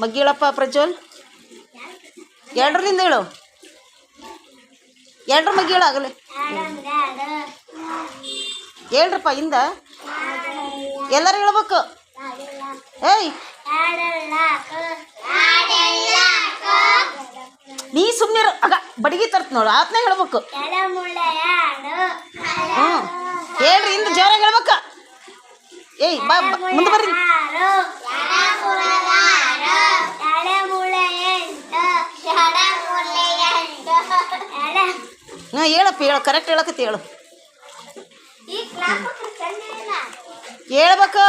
ಮಗ್ಗಿ ಹೇಳಪ್ಪ ಪ್ರಜ್ವಲ್. ಎರಡರಿಂದ ಹೇಳು, ಎರಡರ ಮಗ್ಗಿ ಹೇಳು ಆಗಲೇ. ಹೇಳ್ರಪ್ಪ ಹಿಂದ ಎಲ್ಲರೂ ಹೇಳ್ಬೇಕು. ಏಯ್ ನೀ ಸುಮ್ಮನೆ ಆಗ ಬಡಿಗೆ ತರ್ತ ನೋಡು, ಆತ್ನ ಹೇಳ್ಬೇಕು. ಹ್ಞೂ ಹೇಳ್ರಿ, ಹಿಂದೆ ಜೋರಾಗಿ ಹೇಳ್ಬೇಕು. ಏಯ್ ಬಾ ಮುಂದೆ ಬರ್ರಿ. ಹಾಂ ಹೇಳಪ್ಪ, ಹೇಳು, ಕರೆಕ್ಟ್ ಹೇಳಕತ್ತಿ, ಹೇಳು. ಹೇಳ್ಬೇಕು.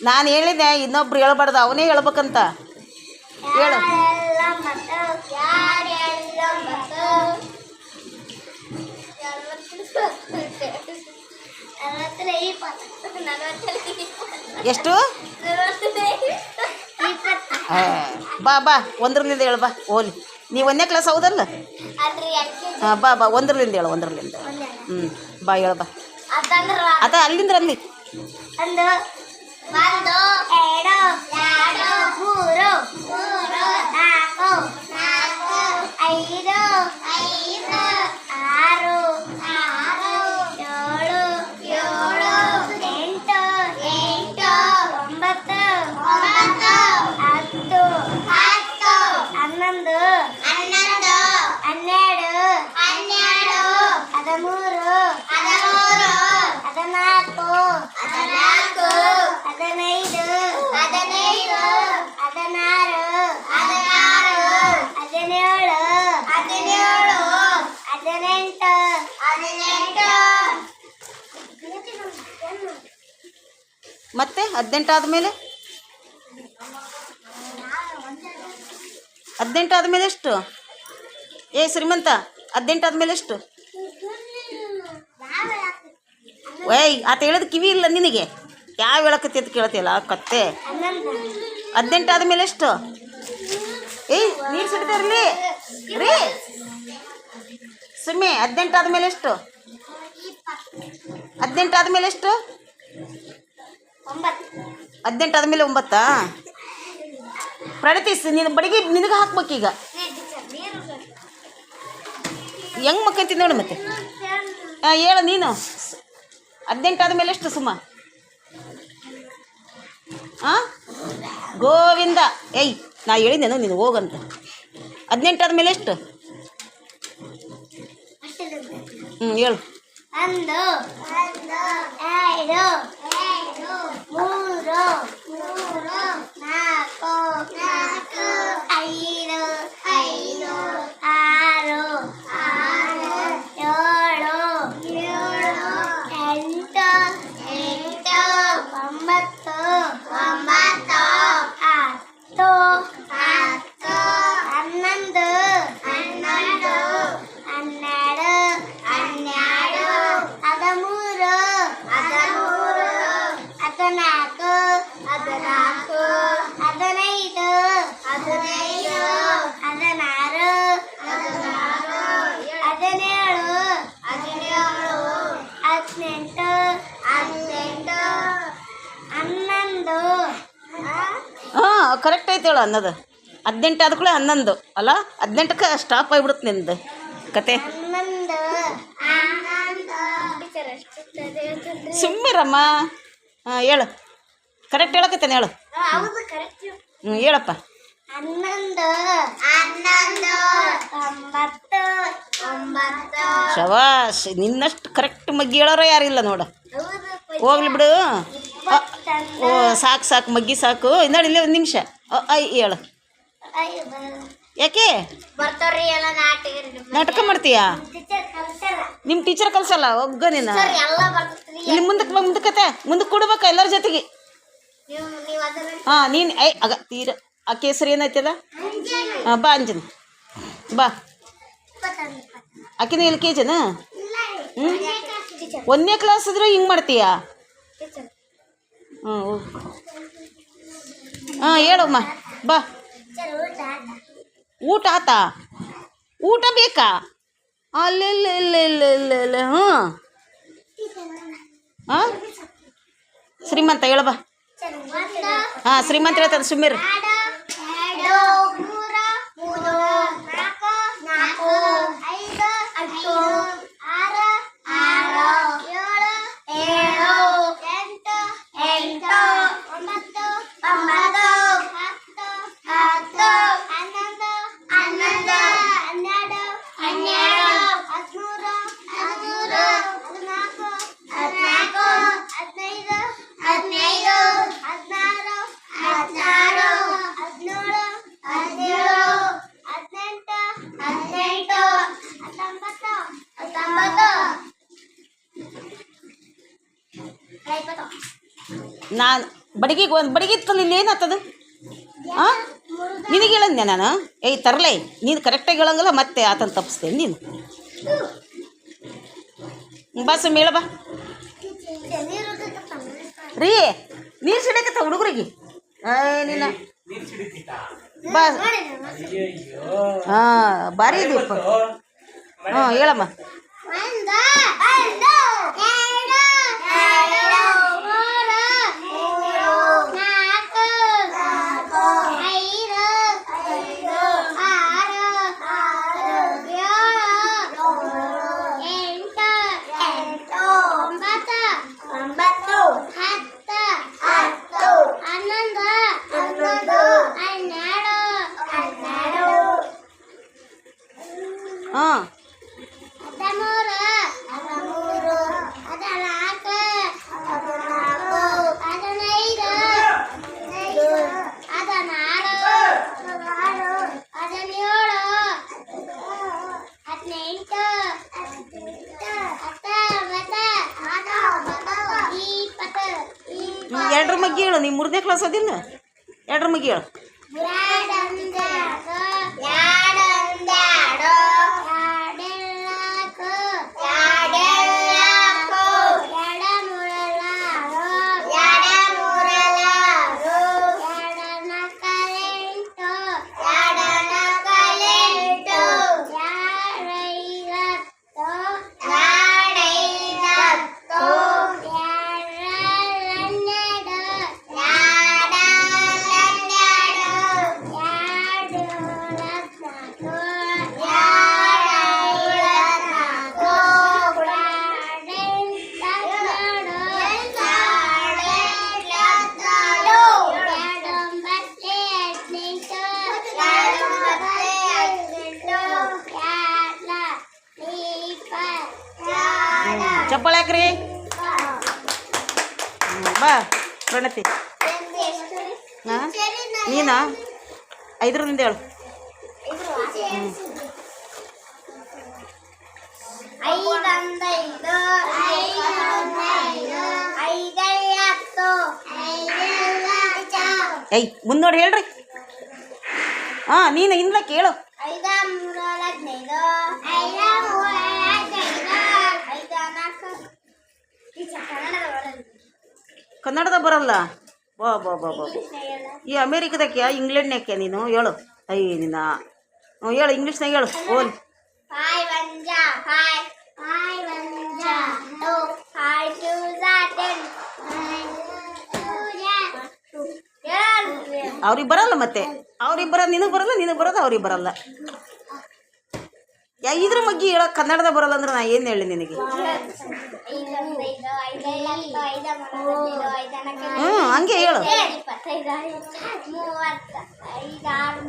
ನಾನು ಹೇಳಿದ್ದೆ ಇನ್ನೊಬ್ರು ಹೇಳ್ಬಾರ್ದು, ಅವನೇ ಹೇಳ್ಬೇಕಂತ. ಹೇಳು. ಎಷ್ಟು? ಬಾ ಬಾ ಒಂದರಲಿಂದ ಹೇಳು ಬಾ. ಓಲಿ ನೀವು 1ನೇ ಕ್ಲಾಸ್ ಹೌದಲ್ಲ? ಹಾಂ ಬಾ ಬಾ ಒಂದರಲಿಂದ ಹೇಳು, ಒಂದರಲಿಂದ. ಹ್ಞೂ ಬಾ ಹೇಳು ಬಾ. ಅದ ಅಲ್ಲಿಂದ ಅಲ್ಲಿ. 1 2 3 4 5 6 ಮತ್ತೆ 18 ಆದಮೇಲೆ 18 ಆದಮೇಲೆ ಎಷ್ಟು? ಏ ಶ್ರೀಮಂತ, 18 ಆದಮೇಲೆ ಎಷ್ಟು? ವೈ ಆತ ಹೇಳಿದ ಕಿವಿ ಇಲ್ಲ ನಿನಗೆ, ಯಾವ ಹೇಳಕತ್ತಿ ಅಂತ ಕೇಳ್ತಿಯಲ್ಲ ಕತ್ತೆ. 18 ಆದಮೇಲೆ ಎಷ್ಟು? ಏಯ್ ನೀರು ಸಿಡ್ತಾ ಇರಲಿ ರೀ ಸುಮ್ಮನೆ. 18 ಆದಮೇಲೆ ಎಷ್ಟು? 18 ಆದಮೇಲೆ ಎಷ್ಟು? 18 ಆದಮೇಲೆ 9. ಪ್ರಣತೀಸ್ ನೀನು ಬಡಿಗೆ ನಿನಗೆ ಹಾಕ್ಬೇಕೀಗ. ಹೆಂಗೆ ಮಕ್ಕಂತೀನಿ ನೋಡಿ ಮತ್ತೆ. ಹಾಂ ಹೇಳು ನೀನು. 18 ಆದಮೇಲೆ ಎಷ್ಟು ಸುಮ್ಮ? ಹಾಂ ಗೋವಿಂದ. ಏಯ್ ನಾ ಹೇಳಿದ್ದೇನು ನೀನು ಹೋಗಂತ. 18 ಆದಮೇಲೆ ಎಷ್ಟು? ಹೇಳು. 1 2 3 4 5 6 ಹಾಂ ಕರೆಕ್ಟ್ ಐತೆ ಹೇಳು. ಅನ್ನೋದು 18 ಆದ ಕೂಡ 11 ಅಲ್ಲ, 18ಕ್ಕೆ ಸ್ಟಾಪ್ ಆಗಿಬಿಡುತ್ತೆ ನಿಂದು ಕತೆ. ಸುಮ್ಮಿರಮ್ಮ. ಹಾಂ ಹೇಳು, ಕರೆಕ್ಟ್ ಹೇಳಕತ್ತೇನೆ ಹೇಳು. ಹೇಳಪ್ಪ. 11 ಶವಾಶ್, ನಿನ್ನಷ್ಟು ಕರೆಕ್ಟ್ ಮಗ್ಗಿ ಹೇಳೋರು ಯಾರಿಲ್ಲ ನೋಡು. ಹೋಗ್ಲಿ ಬಿಡು. ಓ ಸಾಕು ಸಾಕು ಮಗ್ಗಿ ಸಾಕು. ನೋಡಿ ಇಲ್ಲೇ 1 ನಿಮಿಷ. ಹೇಳು. ಯಾಕೆ ನಾಟಕ ಮಾಡ್ತೀಯಾ? ನಿಮ್ಮ ಟೀಚರ್ ಕಲ್ಸಲ್ಲ ಒಗ್ಗ ನೀನು. ಇಲ್ಲಿ ಮುಂದಕ್ಕೆ ಕೊಡ್ಬೇಕಾ ಎಲ್ಲರ ಜೊತೆಗೆ. ಹಾಂ ನೀನು ಆಗ ತೀರ ಆ ಕೇಸರಿ ಏನೈತದ. ಹಾಂ ಬಾ ಅಂಜನ ಬಾ. ಆಕಿನ LKG ನಾ? 1ನೇ ಕ್ಲಾಸ್ ಇದ್ರೆ ಹಿಂಗೆ ಮಾಡ್ತೀಯಾ? ಹಾಂ ಹೇಳಮ್ಮ ಬಾ. ಊಟ ಆತಾ? ಊಟ ಬೇಕಾ? ಅಲ್ಲ ಹ್ಞೂ ಹಾಂ ಶ್ರೀಮಂತ ಹೇಳಬ. ಹಾಂ ಶ್ರೀಮಂತ ಹೇಳ್ತಾರೆ ಸುಮ್ಮೀರ್. ನಾನು ಬಡಗಿಗೆ ಒಂದು ಬಡಗಿ ಇತ್ತಲ್ಲ ಇಲ್ಲಿ ಏನಾಗ್ತದ? ಹಾಂ ನಿನಗೆ ಹೇಳಂದೆ ನಾನು. ಏಯ್ ತರಲೇ ನೀನು ಕರೆಕ್ಟಾಗಿ ಹೇಳಂಗಲ್ಲ ಮತ್ತೆ ಆತನ ತಪ್ಪಿಸ್ತೇನೆ ನೀನು. ಬಸ್ ಮೇಳ ಬಾ ರೀ. ನೀರು ಸಿಡಕತ್ತ ಹುಡುಗರಿಗೆ ನೀನು ಬಾ. ಹಾಂ ಭಾರಿ ಇದೀಪ್ಪ. ಹಾಂ ಹೇಳಮ್ಮ. ಹಾಂ ಎರಡರ ಮಗ್ಗಿ ಹೇಳು. ನೀವು 3ನೇ ಕ್ಲಾಸ್ ಅದಿಲ್ಲ, ಎರಡರ ಮಗ್ಗಿ ಹೇಳು. ಚಪ್ಪಾಳೆ ಹಾಕ್ರಿ. ಬಾ ಪ್ರಣತಿ. ಹಾಂ ನೀನಾ 5ರಿಂದ ಹೇಳು. ಏಯ್ ಮುಂದೋಡಿ ಹೇಳ್ರಿ. ಹಾಂ ನೀನು ಇಂದ ಕೇಳು. ಕನ್ನಡದ ಬರಲ್ಲ. ಬಾ ಬಾ ಬಾ ಬಾ. ಈ ಅಮೇರಿಕದಕ್ಕೆ ಇಂಗ್ಲೆಂಡ್ನ್ಯಾಕೆ ನೀನು ಹೇಳು. ಅಯ್ಯ ನೀನ ಹೇಳು ಇಂಗ್ಲೀಷ್ನಾಗ ಹೇಳು. ಓಲ್ ಅವ್ರಿಗೆ ಬರಲ್ಲ. ಮತ್ತೆ ಅವ್ರಿಗೆ ಬರೋದು ನಿನಗೆ ಬರಲ್ಲ, ನಿನಗೆ ಬರೋದು ಅವ್ರಿಗೆ ಬರಲ್ಲ. ಇದ್ರ ಬಗ್ಗೆ ಹೇಳೋ ಕನ್ನಡದ ಬರಲ್ಲ ಅಂದ್ರೆ ನಾ ಏನು ಹೇಳಿ ನಿನಗೆ? ಹಂಗೆ ಹೇಳು.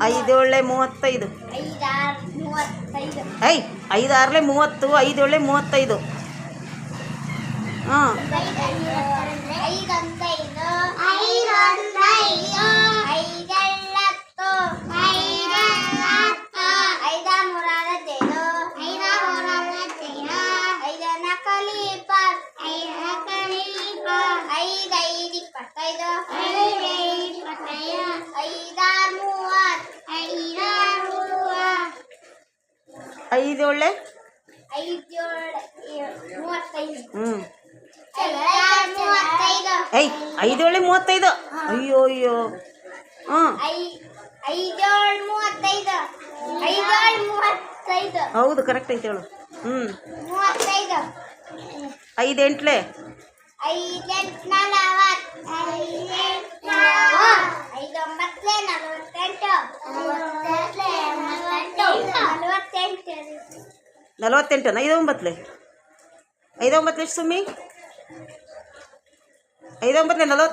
5 ಏಳೆ 35. ಐ 5 6 30, 5 7 35. ಹಾಂ ಐದು ಏಳೆ 5 7 35. ಅಯ್ಯೋ ಅಯ್ಯೋ. ಹಾಂ ಹೌದು ಕರೆಕ್ಟ್ ಐತೆ ಹೇಳು. 5 8 ಐದೆಂಟು 40 ಐದೊಂಬತ್ತಲೆ 48 ಐದೊಂಬತ್ತಲೆ ಎಷ್ಟು ಸುಮ್ಮಿ 49 40